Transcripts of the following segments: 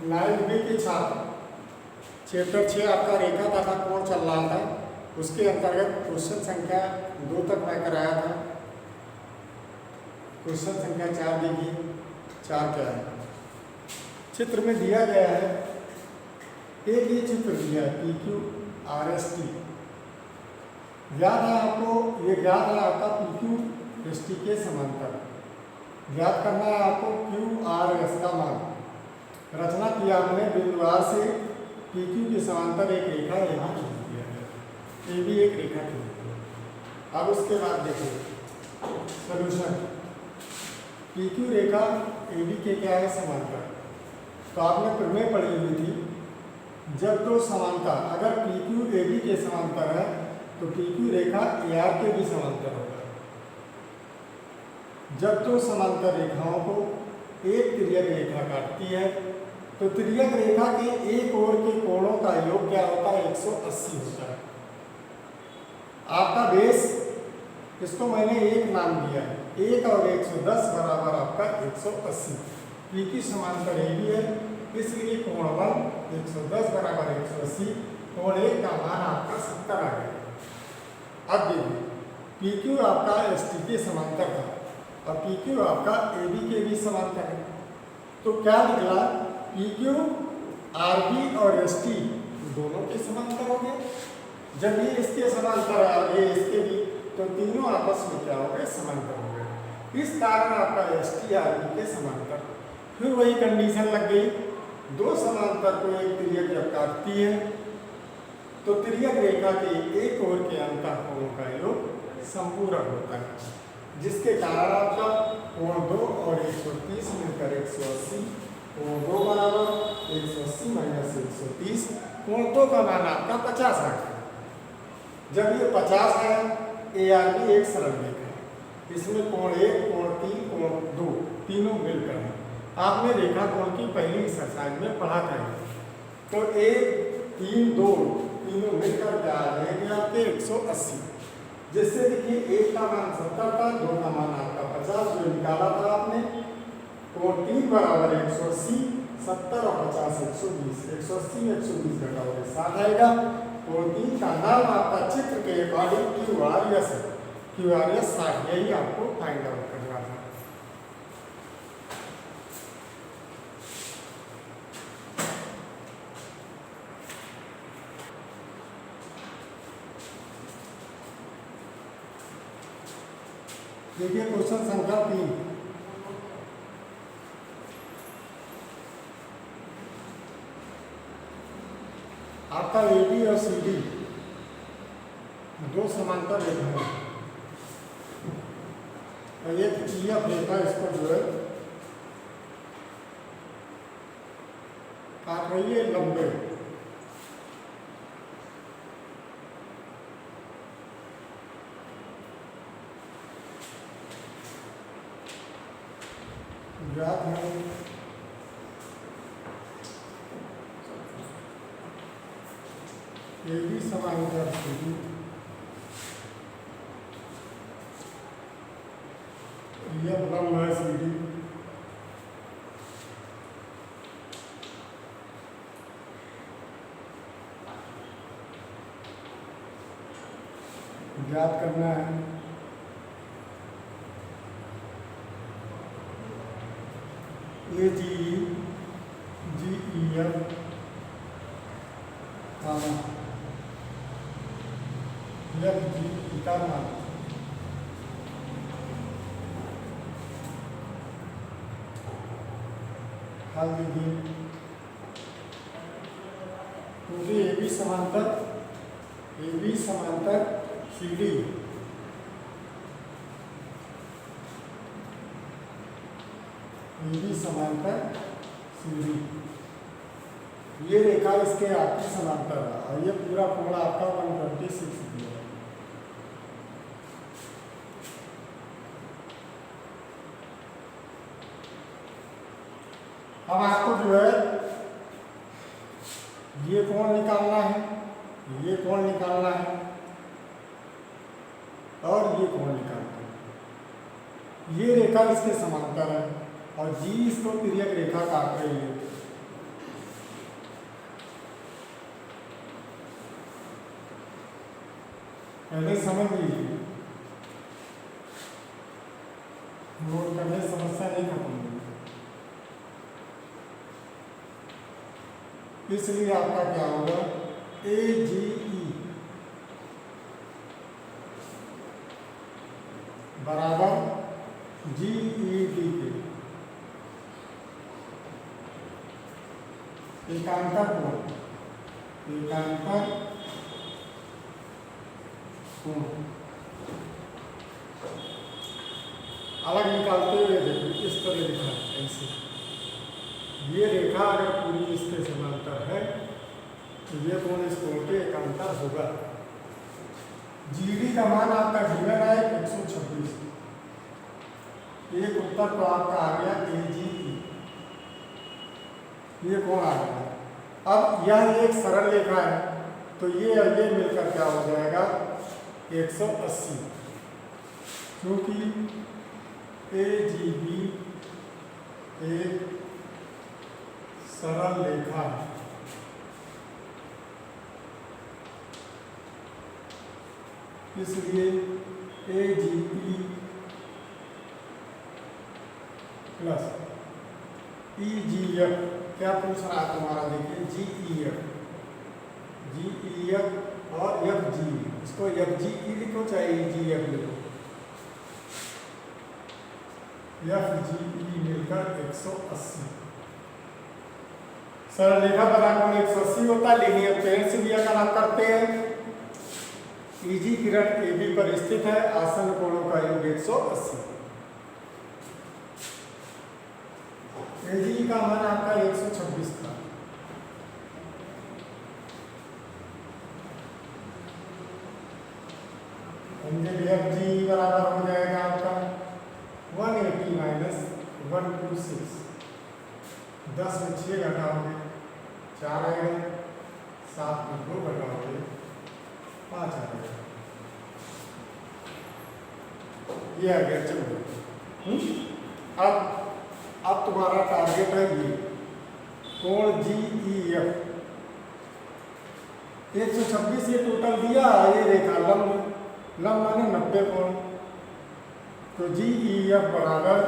9B के छात्र chapter 6 आपका रेखा तथा कोण चल रहा था, उसके अंतर्गत क्वेश्चन संख्या 2 तक मैं कराया था। क्वेश्चन संख्या 4 देखिए। 4 क्या है, चित्र में दिया गया है, एक ये चित्र दिया है PQRST। ज्ञात है आपको, ये ज्ञात है आपका PQST के समांतर। ज्ञात करना है आपको QRS का मान। रचना किया हमने, बिंदु R से PQ के समांतर एक रेखा AB खींच दिया है। AB एक रेखा खींच दिया। अब उसके बाद देखिए सॉल्यूशन। PQ रेखा AB के क्या है, समांतर। तो आपने प्रमेय पढ़ी हुई थी, जब दो समांतर, अगर PQ AB के समांतर है तो PQ रेखा AR के भी समांतर होगा। जब दो समांतर रेखाओं को एक तिर्यक रेखा काटती है तो तिर्यक रेखा के एक ओर के कोणों का योग क्या होता है, 180 होता है। आपका बेस, इसको मैंने एक नाम दिया है, 1 और 110 बराबर आपका 180। PQ समांतर AB है, इसलिए कोण 1 110 बराबर 180, कोण 1 का मान आपका 70 आ गया। अब देखिए PQ आपका ST के समांतर था और PQ आपका AB के भी समांतर है, तो क्या निकला, PQ RB और ST दोनों के समांतर हो गए। जब ये इसके समांतर है और ये इसके भी, तो तीनों आपस में क्या हो गए, समांतर हो गए। इस कारण आपका ST RB के समांतर। फिर वही कंडीशन लग गई, दो समांतर को एक तिर्यक जब काटती है तो तिर्यक रेखा के एक ओर के अंतःकोणों का योग संपूरक होता है, जिसके कारण आपका कोण 2 और 130 मिलकर 180, कोण 2 बराबर 180 माइनस 130, कोण 2 का मान आपका 50 आ गया। जब ये 50 है, ARB एक सरल रेखा है, इसमें कोण 1, कोण 3, कोण 2 तीनों मिलकर हैं। आपने रेखा कोण की पहली एक्सरसाइज में पढ़ा था। तो 1, 3, 2 तीनों मिलकर क्या आ जाएंगे आपके 180, जिससे देखिए 1 का मान 70 था, 2 का मान आपका 50 जो निकाला था आपने। कोण 3 बराबर 180, 70 और 50 120, 180 में 120 घटाओगे 60 आएगा। कोण 3 का नाम आपका चित्र के अकॉर्डिंग QRS है, QRS 60, यही आपको फाइंड आउट करना था। देखिए क्वेश्चन संख्या 3। आपका AB और CD दो समांतर रेखाएं, और एक EF रेखा इसको जो है काट रही है लंबे। ज्ञात है AB समांतर CD, यह लंब है CD। ज्ञात करना है AGE GEF FG का मान। हाल देखिए, क्योंकि AB समांतर CD, AB समांतर CD, ये रेखा इसके आपकी समांतर है और ये पूरा कोण आपका 126 दिया है। अब आपको जो है ये कोण निकालना है, ये कोण निकालना है और ये कोण निकालना है। ये रेखा इसके समांतर है और G इसको तिर्यक रेखा काट रही है। पहले समझ लीजिए, नोट करने से समस्या नहीं खत्म होगी। इसलिए आपका क्या होगा, AGE बराबर GED के एकांतर कोण, एकांतर कोण अलग निकालते हुए देखिए इस तरह लिखा है ऐसे, ये रेखा अगर पूरी इसके समांतर है तो ये कोण इस कोण के एकांतर होगा। GD का मान आपका गिवन है 126, एक उत्तर तो आपका आ गया AGE, ये कोण आ गया। अब यह एक सरल रेखा है तो ये और ये मिलकर क्या हो जाएगा 180, क्योंकि AGB एक सरल रेखा है। इसलिए AGP प्लस EGF, क्या पूछ रहा है तुम्हारा, देखिए GEF और FG, इसको FGE लिखो चाहे EGF लिखो, FGE मिलकर 180। सरल रेखा बना कोण 180 होता है। लीनियर पेड़ से भी अगर आप करते हैं, EG किरण AB पर स्थित है, आसन कोणों का योग 180। AGE का मान आपका 126 था। FG बराबर हो जाएगा आपका 180 माइनस 126, 10 में 6 घटाओगे 4 आएगा, 7 में 2 घटाओगे 5 आएगा, ये आ गया 14। अब तुम्हारा टारगेट है ये कोण GEF 126, ये टोटल दिया, ये रेखा लंब माने 90 कोण, तो GEF बराबर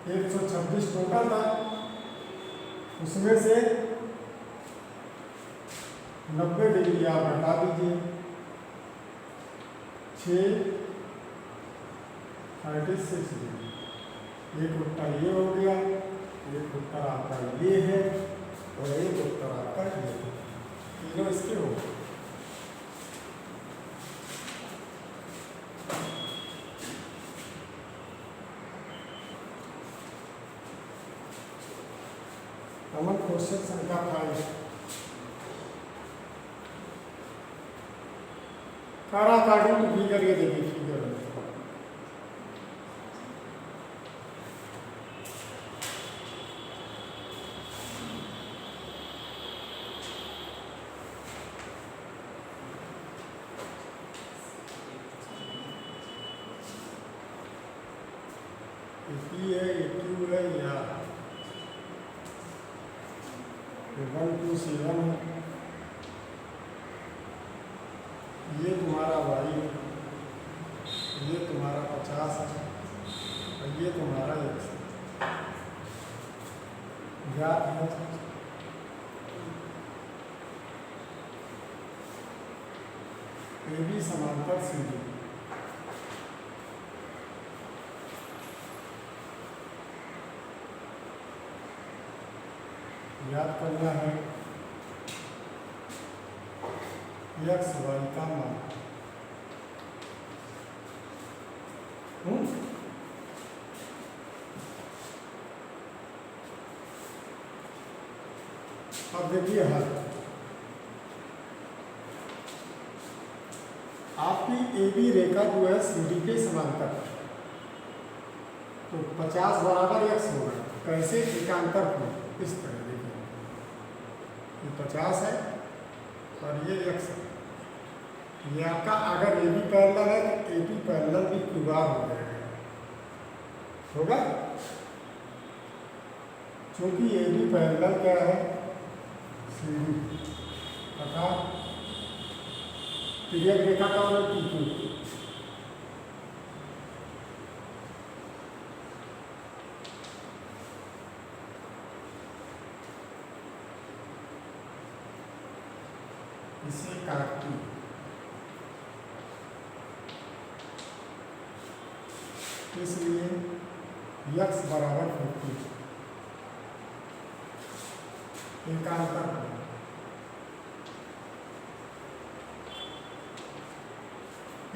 126 टोटल था, उसमें से 90 डिग्री आप हटा दीजिए, 36 डिग्री। एक उत्तर ये हो गया, एक उत्तर आपका ये है और एक उत्तर आपका ये है, तीनों इसके हो गए। कॉमन क्वेश्चन संख्या 5, कारा कार्टून तो फिगर, ये देखिए फिगर है। P है, Q है, या 127 है, ये तुम्हारा Y है, ये तुम्हारा 50 है और ये तुम्हारा 100 ज्ञात है। AB समांतर CD, याद करना है x y का मान। अब देखिए हल, आपकी AB रेखा जो है CD के समांतर, तो 50 बराबर x होगा। कैसे, एकांतर को इस तरह देखिए, ये 50 है और ये x है, ये आपका अगर AB पैरेलल है तो AB पैरेलल भी QR हो जाएगा, होगा, क्योंकि AB पैरेलल क्या है CD, तथा तिर्यक रेखा का मतलब PQ। इसे काटती, इसलिए x बराबर 50। इनका अंतर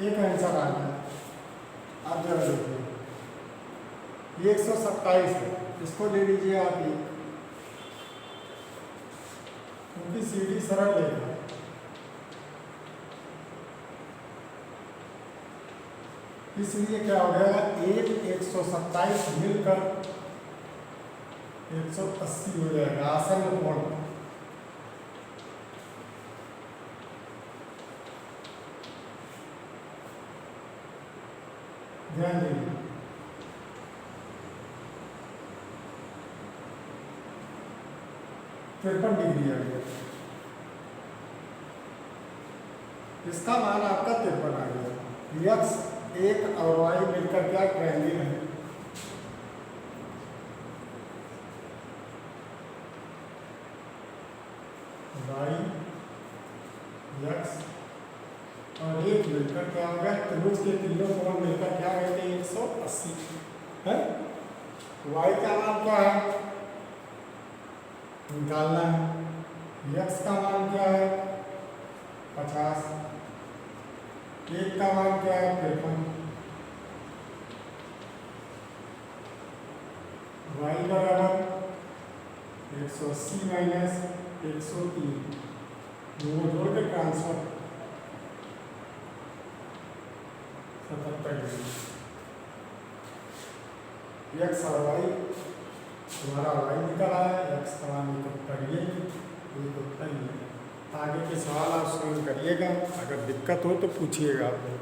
एक आंसर आ गया। आप जरा देखिए, ये 127 है, इसको ले लीजिए आप एक, क्योंकि सीधी सरल रेखा है। इसलिए क्या हो जाएगा, 127 मिलकर 180 हो जाएगा आसन्न कोण। ध्यान दीजिए, तिरपन डिग्री आ गया, इसका मान आपका 53 आ गया। यक्स एक और वाई मिलकर क्या ट्रायंगल है। वाई यक्स और एक मिलकर क्या हो गया, त्रिभुज के तीनों कोण मिलकर क्या रहते हैं, 180 है। वाई का मान क्या है निकालना है, यक्स का मान क्या है 50, एक का मान क्या है 53, वाई बराबर 180 माइनस 103, दोनों जोड़ के ट्रांसफर 77 डिग्री। यक्स और वाई, तुम्हारा वाई निकल आया, यक्स का मान 71, ये 71। आगे के सवाल आप स्वयं करिएगा, अगर दिक्कत हो तो पूछिएगा आप लोग।